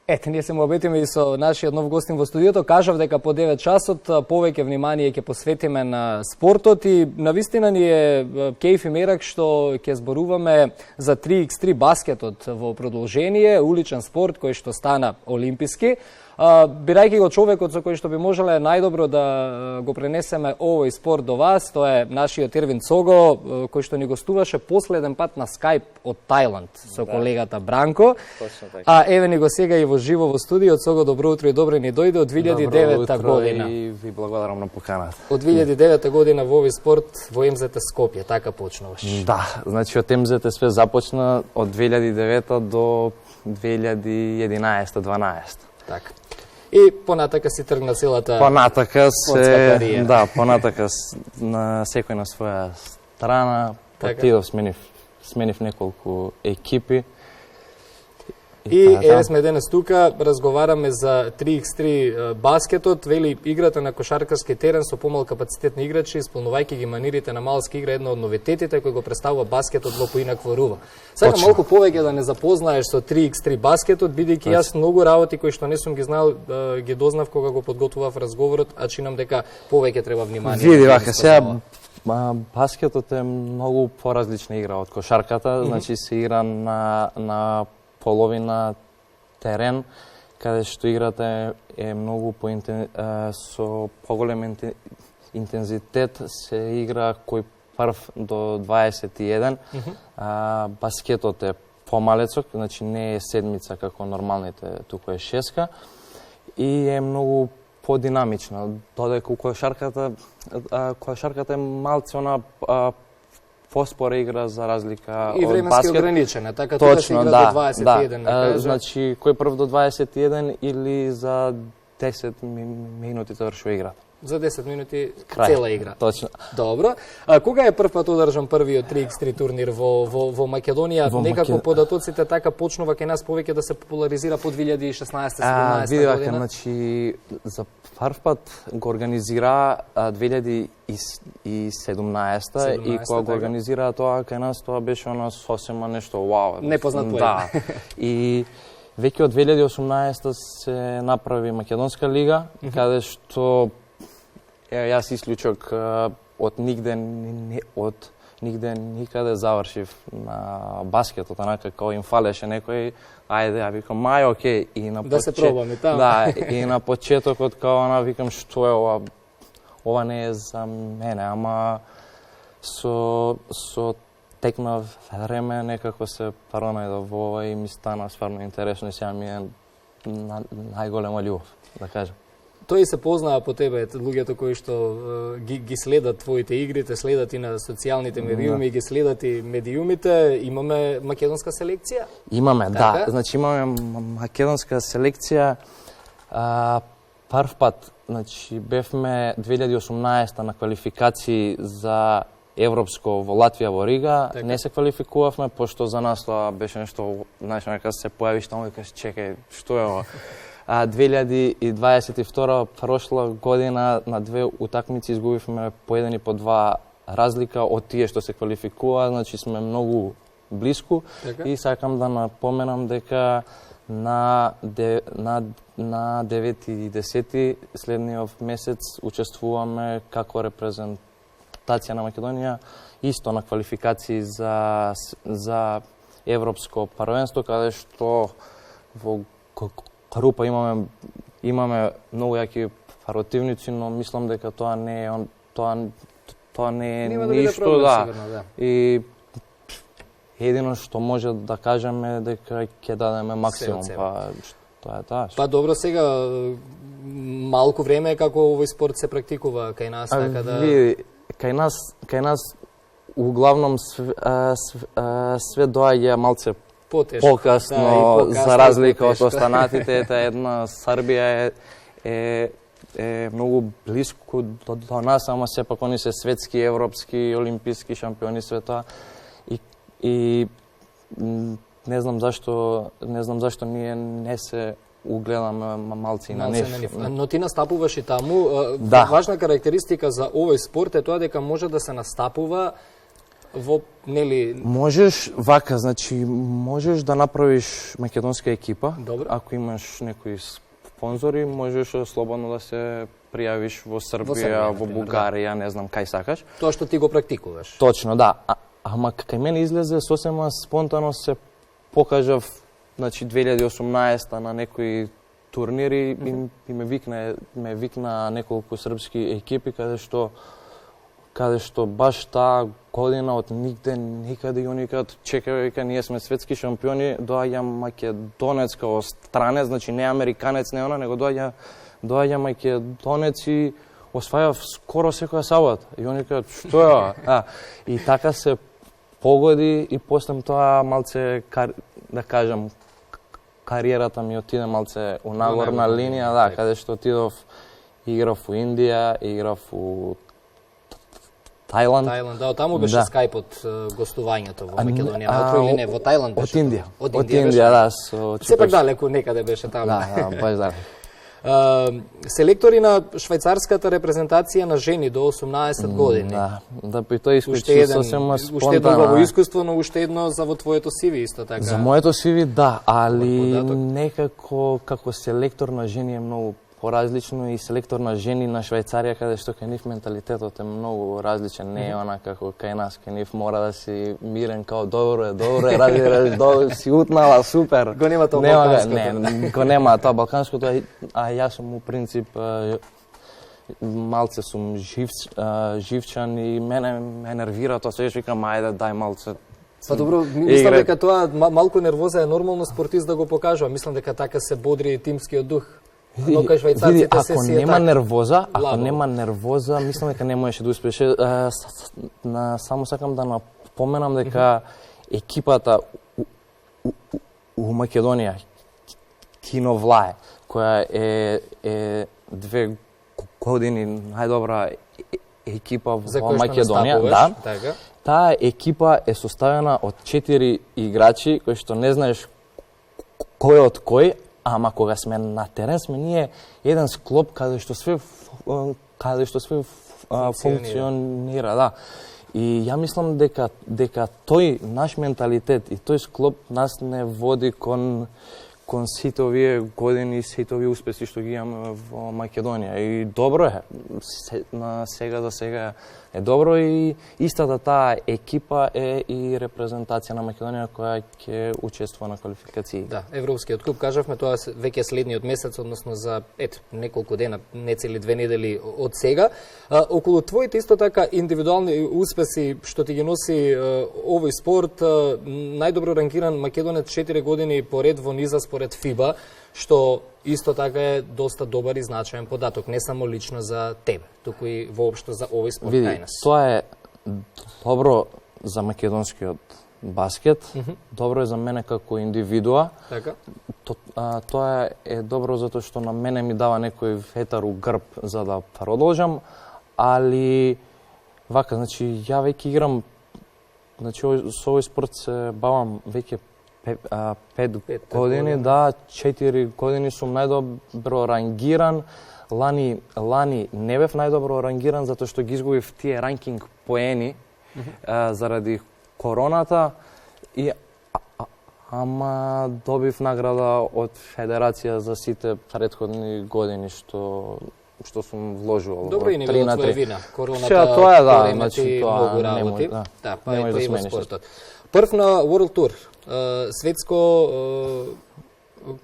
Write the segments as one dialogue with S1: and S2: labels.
S1: Ете, ние се му обетиме и со нашиот нов гостин во студиото. Кажав дека по 9 часот повеќе внимание ќе посветиме на спортот и навистина ни е кејф и мерак што ќе зборуваме за 3x3 баскетот во продолжение, уличен спорт кој што стана олимписки. Бирајќи го човекот со кој што би можеле најдобро да го пренесеме овој спорт до вас, тоа е нашиот Ервин Цого, кој што ни гостуваше последен пат на Skype од Тајланд со колегата Бранко. А еве ни го сега и во живо во студио. Цого, добро утро и добре ни дојде од 2009 година.
S2: Добро утро и ви благодарам на поканата.
S1: Од 2009 година во овој спорт во МЗТ Скопје, така почнуваш.
S2: Да, значи од МЗТ све започна од 2009 до 2011-12.
S1: Така. И понатака си тргна целата
S2: понатака се
S1: кариера.
S2: Да, понатака на секој на своја страна, отидов, сменив неколку екипи.
S1: И еве сме денес тука, разговараме за 3x3 баскетот. Вели, играта на кошаркарски терен со помал капацитет на играчи, исполнувајќи ги манирите на малска игра, една од новитетите кои го представува баскетот во поинаква рува. Сакам малку повеќе да не запознаеш со 3x3 баскетот, бидејќи јас многу работи кои што не сум ги знал, ги дознав кога го подготвував разговорот, а чинам дека повеќе треба внимание.
S2: Види вака, сега баскетот е многу поразлична игра од кошарката, значи се игра на половина терен, каде што играта е многу со поголем интензитет, се игра кој прв до 21. Баскетот е помалецок, значи не е седмица како нормалните, туку е шеска и е многу подинамична, додека кошарката е малце она поспора игра за разлика од баскет.
S1: И временски ограничена, така тука се игра до 21.
S2: Да, значи кој прв до 21 или за 10 минути завршува играта.
S1: За 10 минути
S2: Крај.
S1: цела игра.
S2: Точно.
S1: Добро. Кога е прв пат одржан првиот 3x3 турнир во Македонија? Некако податоците така почнува кај нас повеќе да се популаризира по 2016-17
S2: година.
S1: година.
S2: Значи за прв пат го организира 2017 и кога го организира тоа кај нас, тоа беше она сосема нешто вау.
S1: Непознат појам.
S2: Да. И веќе од 2018 се направи Македонска лига, каде што јас исклучок од нигде никаде завршив на баскетот, онака као им фалеше некој, ајде, ја викам, мај, окей, и на
S1: да се пробаме тamo.
S2: Да, и на почетокот као она викам, што е ова не е за мене, ама со тек на време некако се пронајдов во ова и ми стана стварно интересно и сега ми е најголема љубов, да кажам.
S1: Тој се познава по тебе, луѓето кои што ги следат твоите игри, те следат и на социјалните медиуми, ги следат и медиумите. Имаме македонска селекција?
S2: Имаме, да. Значи имаме македонска селекција. Прв пат, значи бевме 2018 на квалификации за европско во Латвија во Рига.
S1: Така.
S2: Не се квалификувавме, пошто за нас тоа беше нешто, знаеш, нека се појавиш таму и кажеш, чекај, што е ова? 2022 прошла година на две утакмици изгубивме по еден и по два разлика од тие што се квалификува, значи сме многу блиску.
S1: Така?
S2: И сакам да напоменам дека на 9 и 10 следниот месец учествуваме како репрезентација на Македонија исто на квалификации за европско првенство, каде што во група имаме многу јаки противници, но мислам дека тоа не е ништо, да. И едино што може да кажеме дека ќе дадеме максимум, па тоа е тоа.
S1: Па добро, сега малку време е како овој спорт се практикува кај нас, така да
S2: види, кај нас углавном све доаѓа малце покасно, за разлика од останатите. Една Србија е многу близко до нас, ама сепак они се светски, европски, олимписки шампиони света и не знам зашто ние не се угледаме малци на нив.
S1: Но ти настапуваш и таму.
S2: Да.
S1: Важна карактеристика за овој спорт е тоа дека може да се настапува во нели
S2: Можеш вака, значи можеш да направиш македонска екипа.
S1: Добро.
S2: Ако имаш некои спонзори, можеш слободно да се пријавиш во Србија, во Бугарија, не знам кај сакаш.
S1: тоа што ти го практикуваш.
S2: Точно, да. Ама кај мене излезе сосема спонтано се покажав, значи 2018 на некои турнири и ме викна неколку српски екипи каде што баш таа година од нигде, никаде и уникад, чекај, века, ние сме светски шампиони, доаѓа македонец као странец, значи не американец, не она, него доаѓа македонец и осваја скоро секоја сабота. И они кажат, што е ова? И така се погоди и после тоа малце, да кажам, кариерата ми отиде малце у нагорна линија, да, каде што отидов, играв у Индија, играв у Тајланд.
S1: Тајланд, да, таму беше скајпот гостувањето во Македонија, наутро или не, во Тајланд беше?
S2: Од Индија.
S1: Од
S2: Индија, да.
S1: Сепак далеку некаде беше таму.
S2: Да, баш далеку.
S1: Селектори на швајцарската репрезентација на жени до 18 години.
S2: Да, при тоа исклучи сосема спонтано.
S1: Уште едно убаво искуство, но уште едно за во твоето CV исто така.
S2: За моето CV, да, али некако како селектор на жени е многу поразлично и селектор на жени на Швајцарија, каде што кај нив менталитетот е многу различен, не е она како кај нас, кај нив мора да си мирен, као добро е, разбираш, си утнала, супер.
S1: Го нема тоа балканското.
S2: Не, го нема тоа балканското, а јас сум у принцип малце сум живчан и мене ме нервира тоа, сега викам, ајде, дај малце.
S1: Па добро, мислам дека тоа малку нервоза е нормално спортист да го покажува, мислам дека така се бодри тимскиот дух. Но кај швајцарците се си
S2: нема нервоза, ако нема нервоза, мислам дека не можеше да успеше. Само сакам да напоменам дека екипата у Македонија, Киновлае, која е 2 години најдобра екипа во Македонија, да. Таа екипа е составена од 4 играчи кои што не знаеш кој од кој, ама кога сме на терен сме ние еден склоп каде што све функционира, да. И ја мислам дека тој наш менталитет и тој склоп нас не води кон сите овие години, сите овие успеси што ги имаме во Македонија. И добро е, на сега за сега е добро и истата таа екипа е и репрезентација на Македонија која ќе учествува на квалификации.
S1: Да, Европскиот куп, кажавме, тоа веќе следниот месец, односно за неколку дена, не цели 2 недели од сега. Околу твоите исто така индивидуални успеси што ти ги носи овој спорт, најдобро рангиран македонец 4 години поред во низа според ФИБА, што исто така е доста добар и значаен податок, не само лично за тебе, туку и воопшто за овој спорт кај нас.
S2: Тоа е добро за македонскиот баскет, добро е за мене како индивидуа.
S1: Така?
S2: Тоа е добро затоа што на мене ми дава некој ветар у грб за да продолжам, али вака, значи ја веќе играм, значи со овој спорт се бавам веќе 5 години, да, 4 години сум најдобро рангиран. Лани не бев најдобро рангиран затоа што ги изгубив тие ранкинг поени заради короната и ама добив награда од Федерација за сите претходни години што сум вложувал.
S1: Добро и не било твоја вина. Короната
S2: тоа е, да,
S1: значи тоа многу работи. Да, па е тоа и во спортот. Прв на World Tour, светско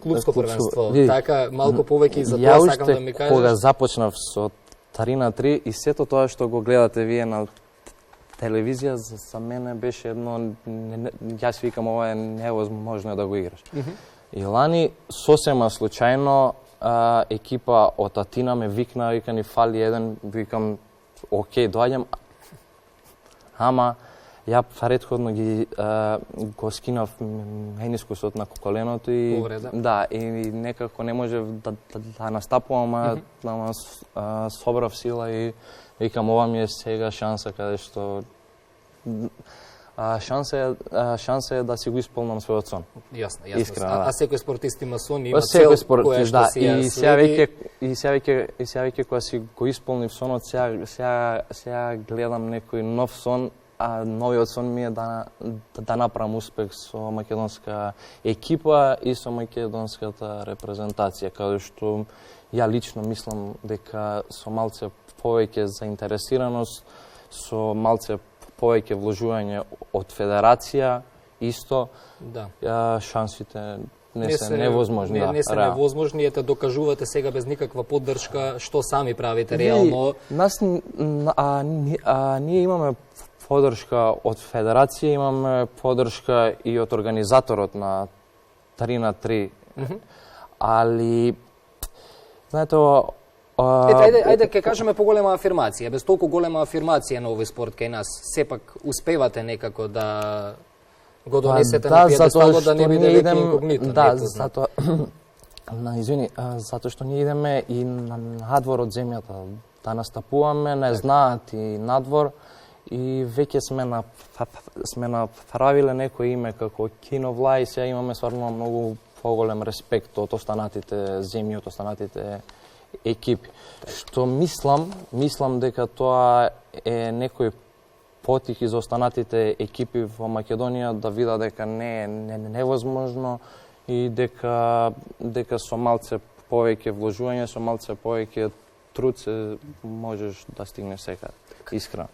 S1: клубско првенство. Така, малку повеќе и за тоа сакам да ми кажеш.
S2: Кога започнав со 3-3 и сето тоа што го гледате вие на телевизија, за мене беше едно, јас викам, ова е невозможно да го играш. И лани, сосема случајно, екипа од Атина ме викна, ни фали еден, викам, окей, доаѓам, ама ја претходно го скинав менискусот на коленото и да, и некако не можев да настапувам, ама собрав сила и викам, ова ми е сега шанса каде што шанса е да си го исполнам својот сон.
S1: Јасно. А секој спортист има сон, има цел која што си ја следи.
S2: И сега веќе кога си го исполнив сонот, сега гледам некој нов сон, новиот сон ми е да направам успех со македонска екипа и со македонската репрезентација, каде што ја лично мислам дека со малце повеќе заинтересираност, со малце повеќе вложување од федерација, исто, шансите не се невозможни.
S1: Не се невозможни, ете докажувате сега без никаква поддршка што сами правите реално.
S2: Ние имаме поддршка од федерација, имаме поддршка и од организаторот на 3 на 3. Али знаете,
S1: ајде ќе кажеме поголема афирмација, без толку голема афирмација на овој спорт кај нас, сепак успевате некако да го донесете на пиедесталот, да не биде веќе инкогнито.
S2: Да, затоа затоа што ние идеме и надвор од земјата, да настапуваме, не знаат и надвор, и веќе сме направиле некој име како Киновла и сега имаме стварно многу поголем респект од останатите земји, од останатите екипи. Што мислам дека тоа е некој потик и за останатите екипи во Македонија да видат дека не е невозможно и дека со малце повеќе вложување, со малце повеќе труд се можеш да стигнеш секаде. Искрено.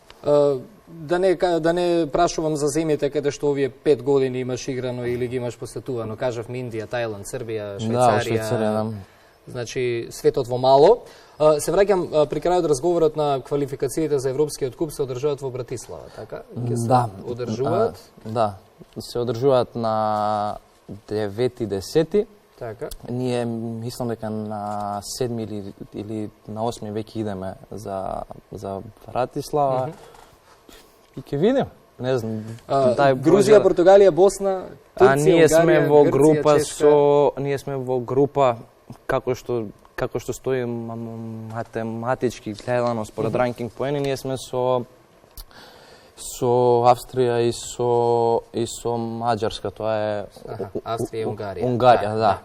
S1: Да не прашувам за земјите каде што овие 5 години имаш играно или ги имаш посетувано. Кажавме Индија, Тајланд, Србија, Швајцарија.
S2: Да.
S1: Значи светот во мало. Се враќам при крајот разговорот на квалификациите за Европскиот куп се одржуваат во Братислава, така?
S2: Да.
S1: Одржуваат?
S2: Да, се одржуваат на 9 и 10.
S1: Така.
S2: Ние мислам дека на 7 или на 8 веќе идеме за Братислава. И ќе видим. Не знам.
S1: Грузија, Португалија, Босна, Турција,
S2: ние сме во група
S1: Чешка.
S2: ние сме во група како што стои математички гледано според ранкинг поени, ние сме со Австрија и со Маđарска, тоа е
S1: Австрија и Унгарија.
S2: Унгарија, да.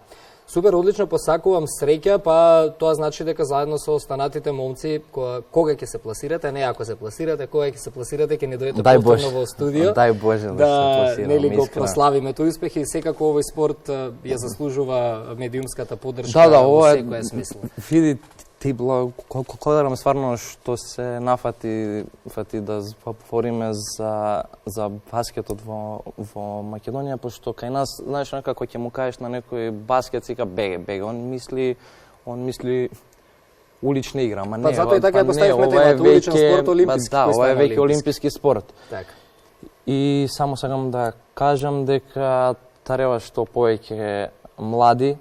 S1: Супер, одлично, посакувам среќа, па тоа значи дека заедно со останатите момци, кога ќе се пласирате, не ако се пласирате, кога ќе се пласирате, ќе ни дојдете повторно во студио.
S2: Дај Боже да се пласираме.
S1: Нели го прославиме тој успех и секако овој спорт ја заслужува медиумската поддршка во секоја смисла.
S2: Види ти благодарам стварно што се нафати да говориме за баскетот во Македонија, пошто кај нас, знаеш, некако ќе му кажеш на некој баскет, сика беге, он мисли улична игра, ама не.
S1: Па затоа и така ја поставивме темата уличен спорт, олимписки.
S2: Да, ова е веќе олимписки спорт.
S1: Така.
S2: И само сакам да кажам дека треба што повеќе млади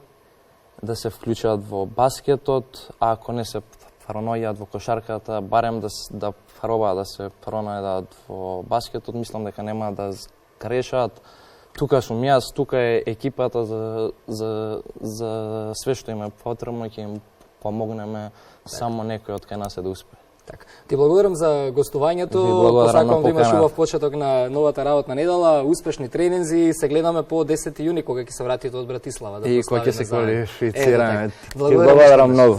S2: да се вклучат во баскетот, а ако не се пронајдат во кошарката, барем да пробаат да се пронајдат во баскетот, мислам дека нема да грешат. Тука сум јас, тука е екипата за све што им е потребно, ќе им помогнеме, само некој од кај нас да успее.
S1: Така. Ти благодарам за гостувањето. Посакувам да имаш убав почеток на новата работна недела, успешни тренинзи и се гледаме по 10 јуни кога ќе се вратите од Братислава да
S2: и кога ќе се квалифицираме.
S1: Ти благодарам многу.